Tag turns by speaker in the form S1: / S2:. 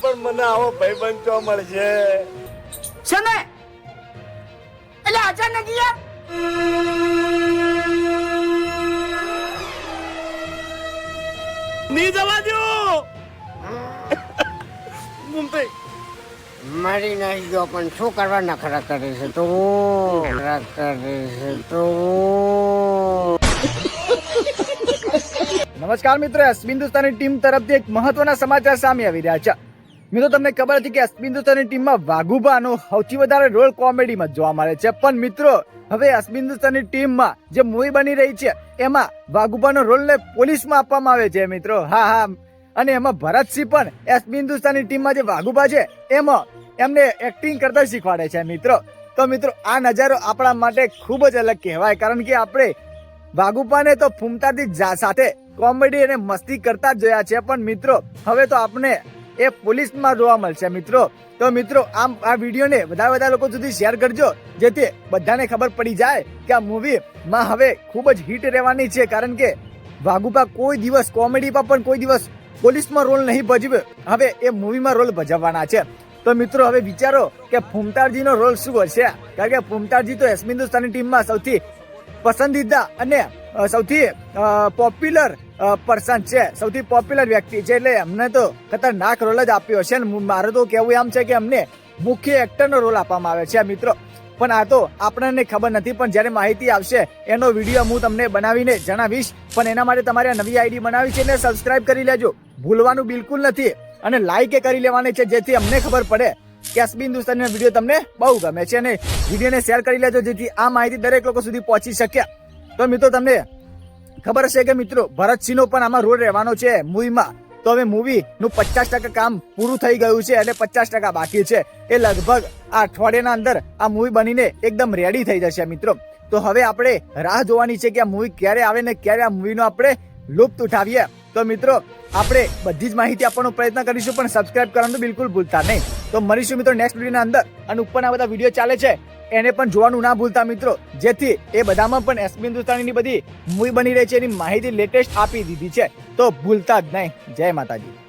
S1: પણ મને આવો ભાઈબંધ ચો મળશે
S2: છે ને એટલે અચાનક યાર
S1: નહીં જવા દો મુંબઈ
S2: મારી નાખી ગયો પણ શું કરવા નખરા કરે છે તો
S3: નમસ્કાર મિત્રો, હિન્દુસ્તાની ટીમ તરફથી એક મહત્વના સમાચાર સામે આવી રહ્યા છે. મિત્રો, તમને ખબર હતી કે હિન્દુસ્તાની ટીમમાં વાઘુબાનો સૌથી વધારે રોલ કોમેડીમાં જોવા મળે છે. પણ મિત્રો, હવે હિન્દુસ્તાની ટીમમાં જે મૂવી બની રહી છે એમાં વાઘુબાનો રોલને પોલીસમાં આપવામાં આવે છે મિત્રો. હા, અને એમાં ભરતસિંહ પણ હિન્દુસ્તાની ટીમમાં જે વાઘુબા છે એમાં એમને એક્ટિંગ કરતા શીખવાડે છે મિત્રો. તો મિત્રો, આ નજારો આપણા માટે ખૂબ જ અલગ કહેવાય, કારણ કે આપણે વાઘુબાને તો ફૂમતાથી સાથે કોમેડી અને મસ્તી કરતા જ જોયા છે. પણ મિત્રો, હવે તો આપણે એ પોલીસમાં જોવા મળશે મિત્રો. તો મિત્રો, આ વિડીયોને બધા લોકો સુધી શેર કરજો, જેથી બધાને ખબર પડી જાય કે આ મૂવીમાં હવે ખૂબ જ હિટ રહેવાની છે. કારણ કે વાઘુબા કોઈ દિવસ કોમેડીમાં પણ કોઈ દિવસ પોલીસમાં રોલ નહીં ભજવે, હવે એ મૂવીમાં રોલ ભજવવાના છે. તો મિત્રો, હવે વિચારો કે ફૂમતાજીનો રોલ શું હશે, કારણ કે ફૂમતાજી તો હિન્દુસ્તાની ટીમમાં સૌથી પસંદીદા અને સૌથી પોપ્યુલર પર્સન છે, સૌથી પોપ્યુલર વ્યક્તિ છે. એટલે એમને તો ખતરનાક રોલ જ આપ્યો છે. મારું તો કહેવું એમ છે કે અમને મુખ્ય એક્ટરનો રોલ આપવામાં આવે છે મિત્રો. પણ આ તો આપણને ખબર નથી, પણ જ્યારે માહિતી આવશે એનો વિડીયો હું તમને બનાવીને જણાવીશ. પણ એના માટે તમારે નવી આઈડી બનાવી છે એટલે સબસ્ક્રાઇબ કરી લેજો, ભૂલવાનું બિલકુલ નથી. અને લાઈક એ કરી લેવાની છે, જેથી અમને ખબર પડે કે હિન્દુસ્તાનીનો વિડીયો તમને બહુ ગમે છે. અને વિડીયોને શેર કરી લેજો, જેથી આ માહિતી દરેક લોકો સુધી પહોંચી શકે. તો મિત્રો, તમને ખબર હશે કે મિત્રો ભરતસિંહનો પણ આમાં રોલ રહેવાનો છે મૂવીમાં. તો હવે મૂવીનું 50% કામ પૂરું થઈ ગયું છે અને 50% બાકી છે. એ લગભગ આ અઠવાડિયાના અંદર આ મૂવી બનીને એકદમ રેડી થઈ જશે મિત્રો. તો હવે આપણે રાહ જોવાની છે કે આ મૂવી ક્યારે આવે ને ક્યારે આ મૂવીનો આપણે લુપ્ત ઉઠાવીએ. તો મિત્રો, આપણે બધી જ માહિતી આપવાનો પ્રયત્ન કરીશું, પણ સબસ્ક્રાઇબ કરવાનું બિલકુલ ભૂલતા નહીં. તો મળીશું મિત્રો નેક્સ્ટ વિડીયોના અંદર. અને ઉપરના બધા વિડીયો ચાલે છે એને પણ જોવાનું ના ભૂલતા મિત્રો, જેથી એ બધામાં પણ હિન્દુસ્તાનીની બધી મૂવી બની રહી છે એની માહિતી લેટેસ્ટ આપી દીધી છે. તો ભૂલતા જ નહીં. જય માતાજી.